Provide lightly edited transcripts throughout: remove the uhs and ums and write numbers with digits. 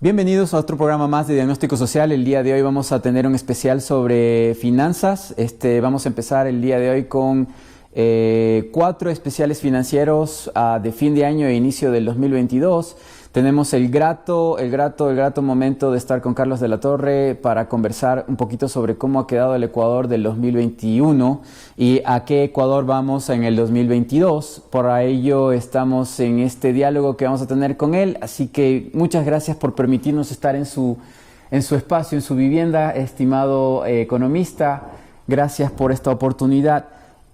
Bienvenidos a otro programa más de Diagnóstico Social. El día de hoy vamos a tener un especial sobre finanzas. Vamos a empezar el día de hoy con 4 especiales financieros de fin de año e inicio del 2022. Tenemos el grato momento de estar con Carlos de la Torre para conversar un poquito sobre cómo ha quedado el Ecuador del 2021 y a qué Ecuador vamos en el 2022. Por ello estamos en este diálogo que vamos a tener con él, así que muchas gracias por permitirnos estar en su espacio, en su vivienda, estimado economista. Gracias por esta oportunidad.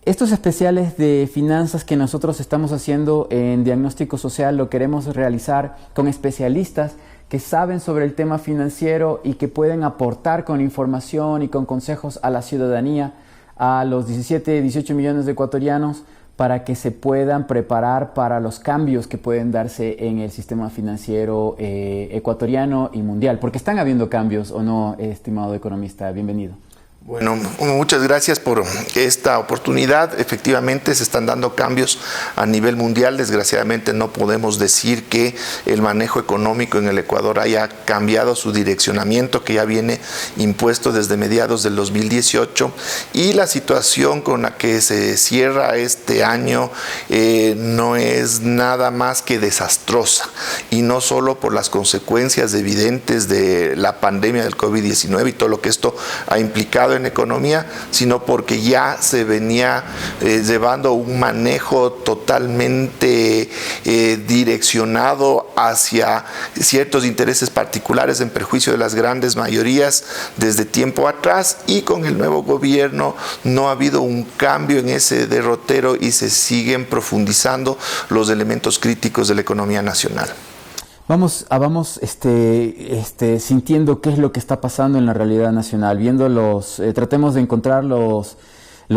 Estos especiales de finanzas que nosotros estamos haciendo en Diagnóstico Social lo queremos realizar con especialistas que saben sobre el tema financiero y que pueden aportar con información y con consejos a la ciudadanía, a los 18 millones de ecuatorianos, para que se puedan preparar para los cambios que pueden darse en el sistema financiero ecuatoriano y mundial. Porque están habiendo cambios, ¿o no, estimado economista? Bienvenido. Bueno, muchas gracias por esta oportunidad. Efectivamente se están dando cambios a nivel mundial. Desgraciadamente no podemos decir que el manejo económico en el Ecuador haya cambiado su direccionamiento, que ya viene impuesto desde mediados del 2018, y la situación con la que se cierra este año no es nada más que desastrosa, y no solo por las consecuencias evidentes de la pandemia del COVID-19 y todo lo que esto ha implicado en economía, sino porque ya se venía llevando un manejo totalmente direccionado hacia ciertos intereses particulares en perjuicio de las grandes mayorías desde tiempo atrás, y con el nuevo gobierno no ha habido un cambio en ese derrotero y se siguen profundizando los elementos críticos de la economía nacional. Vamos sintiendo qué es lo que está pasando en la realidad nacional, viendo tratemos de encontrar los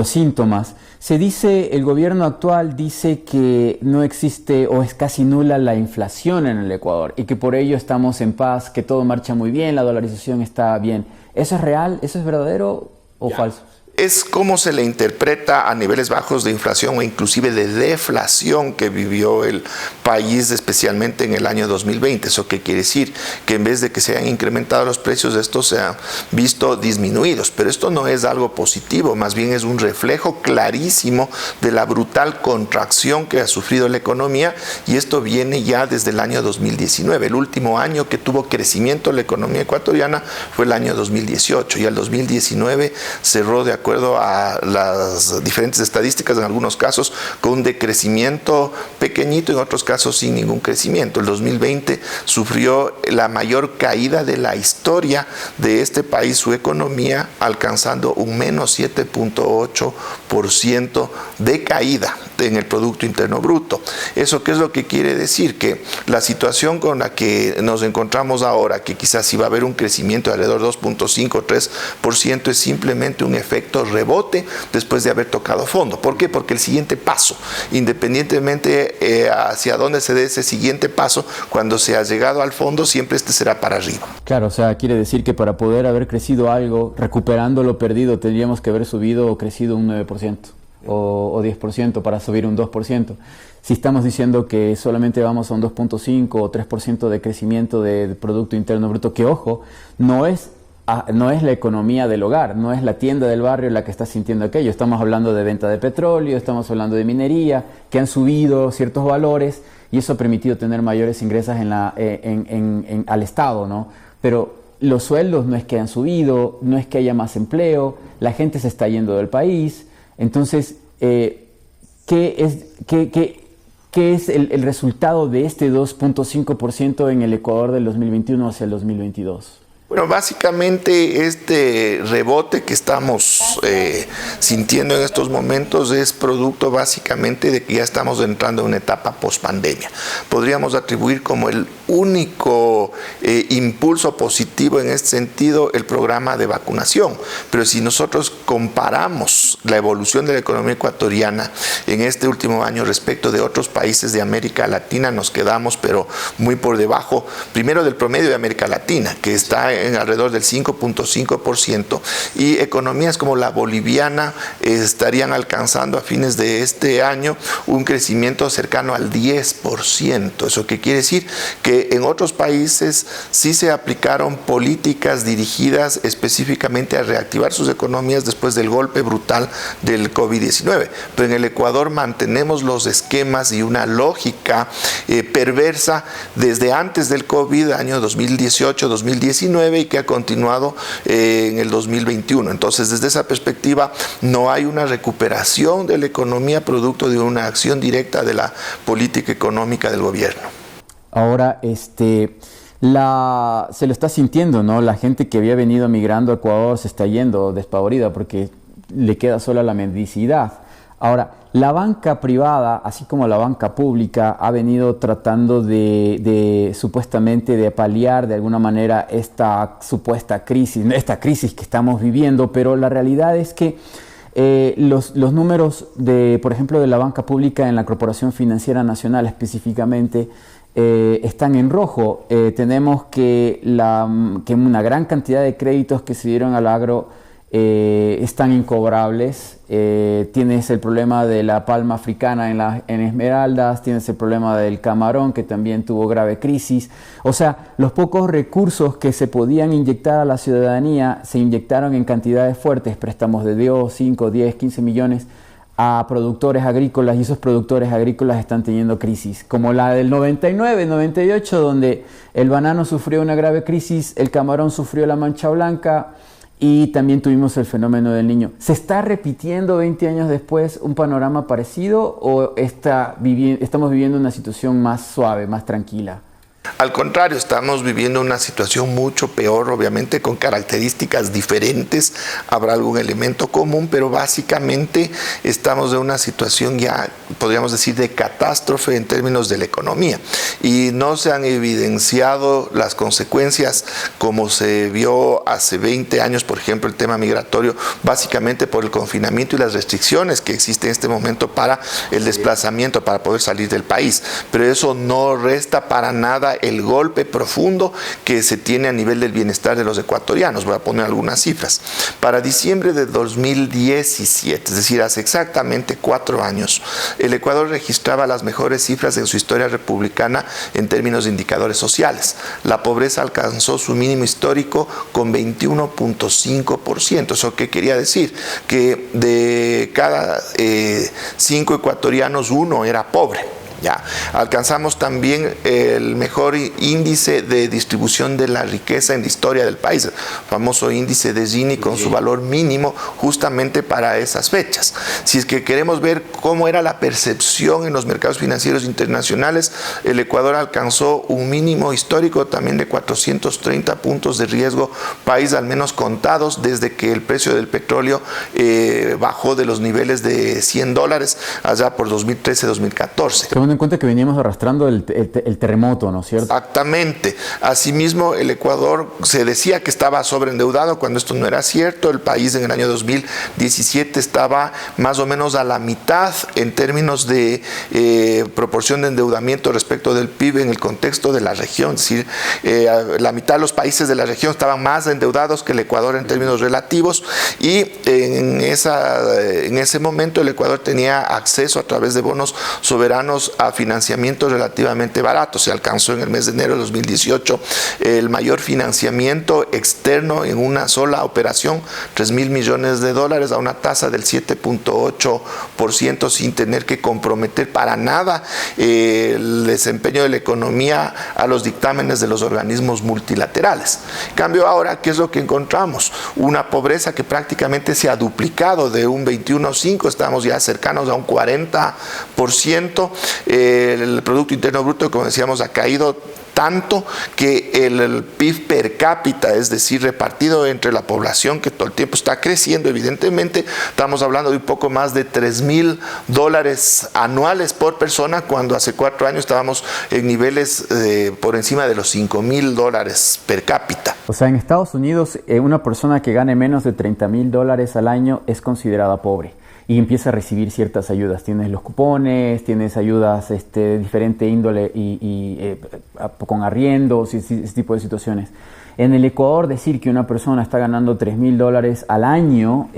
síntomas. Se dice, el gobierno actual dice que no existe o es casi nula la inflación en el Ecuador y que por ello estamos en paz, que todo marcha muy bien, la dolarización está bien. ¿Eso es real? ¿Eso es verdadero o falso? Es como se le interpreta a niveles bajos de inflación o inclusive de deflación que vivió el país, especialmente en el año 2020. ¿Eso qué quiere decir? Que en vez de que se hayan incrementado los precios, estos se han visto disminuidos. Pero esto no es algo positivo, más bien es un reflejo clarísimo de la brutal contracción que ha sufrido la economía, y esto viene ya desde el año 2019. El último año que tuvo crecimiento la economía ecuatoriana fue el año 2018, y el 2019 cerró, de acuerdo a las diferentes estadísticas, en algunos casos con un decrecimiento pequeñito, en otros casos sin ningún crecimiento. El 2020 sufrió la mayor caída de la historia de este país, su economía, alcanzando un menos 7.8% de caída en el Producto Interno Bruto. ¿Eso qué es lo que quiere decir? Que la situación con la que nos encontramos ahora, que quizás iba a haber un crecimiento de alrededor de 2.5-3%, es simplemente un efecto rebote después de haber tocado fondo. ¿Por qué? Porque el siguiente paso, independientemente hacia dónde se dé ese siguiente paso, cuando se ha llegado al fondo, siempre será para arriba. Claro, o sea, quiere decir que para poder haber crecido algo, recuperando lo perdido, tendríamos que haber subido o crecido un 9%. O 10% para subir un 2%. Si estamos diciendo que solamente vamos a un 2.5 o 3% de crecimiento del Producto Interno Bruto, que ojo, no es la economía del hogar, no es la tienda del barrio la que está sintiendo aquello. Estamos hablando de venta de petróleo, estamos hablando de minería, que han subido ciertos valores y eso ha permitido tener mayores ingresos al Estado, ¿no? Pero los sueldos no es que han subido, no es que haya más empleo, la gente se está yendo del país. Entonces, ¿qué es el resultado de este 2.5% en el Ecuador del 2021 hacia el 2022? Bueno, básicamente este rebote que estamos sintiendo en estos momentos es producto básicamente de que ya estamos entrando en una etapa post-pandemia. Podríamos atribuir como el único impulso positivo en este sentido el programa de vacunación, pero si nosotros comparamos la evolución de la economía ecuatoriana en este último año respecto de otros países de América Latina, nos quedamos pero muy por debajo, primero del promedio de América Latina, que está en alrededor del 5.5%, y economías como la boliviana estarían alcanzando a fines de este año un crecimiento cercano al 10%. ¿Eso qué quiere decir? Que en otros países sí se aplicaron políticas dirigidas específicamente a reactivar sus economías después del golpe brutal del COVID-19. Pero en el Ecuador mantenemos los esquemas y una lógica perversa desde antes del COVID, año 2018-2019, y que ha continuado en el 2021. Entonces, desde esa perspectiva, no hay una recuperación de la economía producto de una acción directa de la política económica del gobierno. Ahora, se lo está sintiendo, ¿no? La gente que había venido migrando a Ecuador se está yendo despavorida porque le queda sola la mendicidad. Ahora, la banca privada, así como la banca pública, ha venido tratando supuestamente de paliar de alguna manera esta supuesta crisis, esta crisis que estamos viviendo, pero la realidad es que los números por ejemplo, de la banca pública en la Corporación Financiera Nacional específicamente, están en rojo. Tenemos que una gran cantidad de créditos que se dieron al agro están incobrables. Tienes el problema de la palma africana en Esmeraldas, tienes el problema del camarón que también tuvo grave crisis. O sea, los pocos recursos que se podían inyectar a la ciudadanía se inyectaron en cantidades fuertes, préstamos de 5, 10, 15 millones a productores agrícolas, y esos productores agrícolas están teniendo crisis, como la del 99, 98, donde el banano sufrió una grave crisis, el camarón sufrió la mancha blanca y también tuvimos el fenómeno del Niño. ¿Se está repitiendo 20 años después un panorama parecido o estamos viviendo una situación más suave, más tranquila? Al contrario, estamos viviendo una situación mucho peor, obviamente con características diferentes, habrá algún elemento común, pero básicamente estamos en una situación ya, podríamos decir, de catástrofe en términos de la economía, y no se han evidenciado las consecuencias como se vio hace 20 años, por ejemplo, el tema migratorio, básicamente por el confinamiento y las restricciones que existen en este momento para el desplazamiento, para poder salir del país, pero eso no resta para nada el golpe profundo que se tiene a nivel del bienestar de los ecuatorianos. Voy a poner algunas cifras. Para diciembre de 2017, es decir, hace exactamente 4 años, el Ecuador registraba las mejores cifras en su historia republicana en términos de indicadores sociales. La pobreza alcanzó su mínimo histórico con 21.5%. ¿Eso qué quería decir? Que de cada 5 ecuatorianos, 1 era pobre. Ya. Alcanzamos también el mejor índice de distribución de la riqueza en la historia del país, el famoso índice de Gini, con su valor mínimo justamente para esas fechas. Si es que queremos ver cómo era la percepción en los mercados financieros internacionales, el Ecuador alcanzó un mínimo histórico también de 430 puntos de riesgo país, al menos contados, desde que el precio del petróleo bajó de los niveles de $100 allá por 2013-2014. En cuenta que veníamos arrastrando el terremoto, ¿no es cierto? Exactamente. Asimismo, el Ecuador se decía que estaba sobreendeudado cuando esto no era cierto. El país en el año 2017 estaba más o menos a la mitad en términos de proporción de endeudamiento respecto del PIB en el contexto de la región. Es decir, la mitad de los países de la región estaban más endeudados que el Ecuador en términos relativos, y en ese momento el Ecuador tenía acceso a través de bonos soberanos a financiamiento relativamente barato. Se alcanzó en el mes de enero de 2018 el mayor financiamiento externo en una sola operación, $3.000 millones a una tasa del 7.8%, sin tener que comprometer para nada el desempeño de la economía a los dictámenes de los organismos multilaterales. En cambio, ahora, ¿qué es lo que encontramos? Una pobreza que prácticamente se ha duplicado de un 21.5%, estamos ya cercanos a un 40%. El Producto Interno Bruto, como decíamos, ha caído tanto que el PIB per cápita, es decir, repartido entre la población, que todo el tiempo está creciendo, evidentemente, estamos hablando de un poco más de $3.000 anuales por persona, cuando hace 4 años estábamos en niveles por encima de los $5.000 per cápita. O sea, en Estados Unidos, una persona que gane menos de $30.000 al año es considerada pobre y empieza a recibir ciertas ayudas. Tienes los cupones, tienes ayudas de diferente índole y con arriendos y ese tipo de situaciones. En el Ecuador decir que una persona está ganando $3.000 al año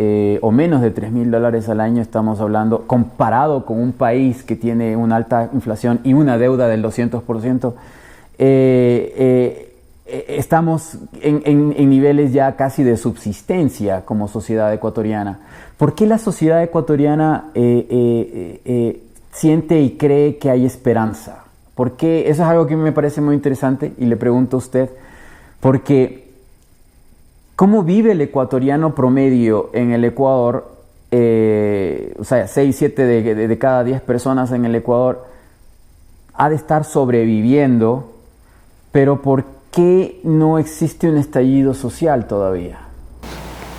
o menos de $3.000 al año, estamos hablando, comparado con un país que tiene una alta inflación y una deuda del 200%, estamos en niveles ya casi de subsistencia como sociedad ecuatoriana. ¿Por qué la sociedad ecuatoriana siente y cree que hay esperanza? Porque eso es algo que me parece muy interesante y le pregunto a usted, porque ¿cómo vive el ecuatoriano promedio en el Ecuador? O sea, 6, 7 de cada 10 personas en el Ecuador ha de estar sobreviviendo, pero ¿por qué no existe un estallido social todavía?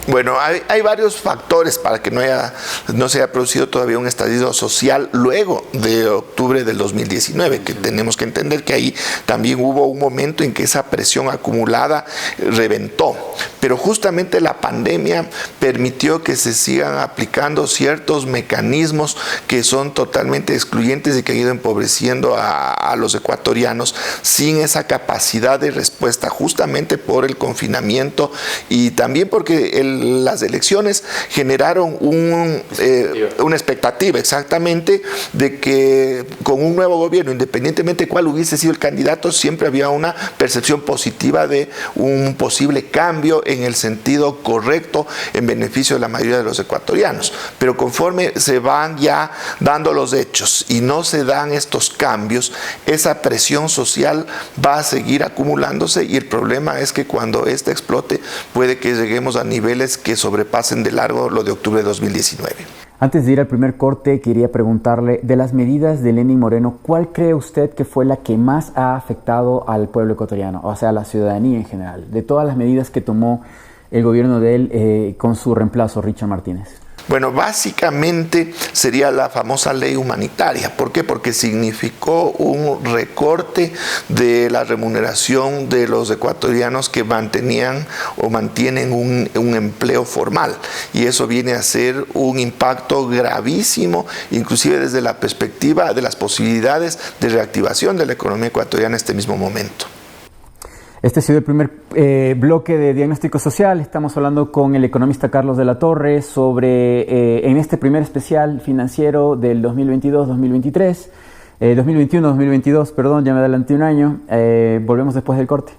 Bueno, hay varios factores para que no se haya producido todavía un estallido social luego de octubre del 2019, que tenemos que entender que ahí también hubo un momento en que esa presión acumulada reventó. Pero justamente la pandemia permitió que se sigan aplicando ciertos mecanismos que son totalmente excluyentes y que han ido empobreciendo a los ecuatorianos sin esa capacidad de respuesta, justamente por el confinamiento y también porque las elecciones generaron una expectativa exactamente de que con un nuevo gobierno, independientemente de cuál hubiese sido el candidato, siempre había una percepción positiva de un posible cambio en el sentido correcto en beneficio de la mayoría de los ecuatorianos. Pero conforme se van ya dando los hechos y no se dan estos cambios, esa presión social va a seguir acumulándose y el problema es que cuando esta explote puede que lleguemos a niveles que sobrepasen de largo lo de octubre de 2019. Antes de ir al primer corte, quería preguntarle, de las medidas de Lenín Moreno, ¿cuál cree usted que fue la que más ha afectado al pueblo ecuatoriano, o sea, a la ciudadanía en general, de todas las medidas que tomó el gobierno de él con su reemplazo, Richard Martínez? Bueno, básicamente sería la famosa ley humanitaria. ¿Por qué? Porque significó un recorte de la remuneración de los ecuatorianos que mantenían o mantienen un empleo formal. Y eso viene a ser un impacto gravísimo, inclusive desde la perspectiva de las posibilidades de reactivación de la economía ecuatoriana en este mismo momento. Este ha sido el primer bloque de Diagnóstico Social. Estamos hablando con el economista Carlos de la Torre sobre, en este primer especial financiero del 2022-2023, 2021-2022, perdón, ya me adelanté un año. Volvemos después del corte.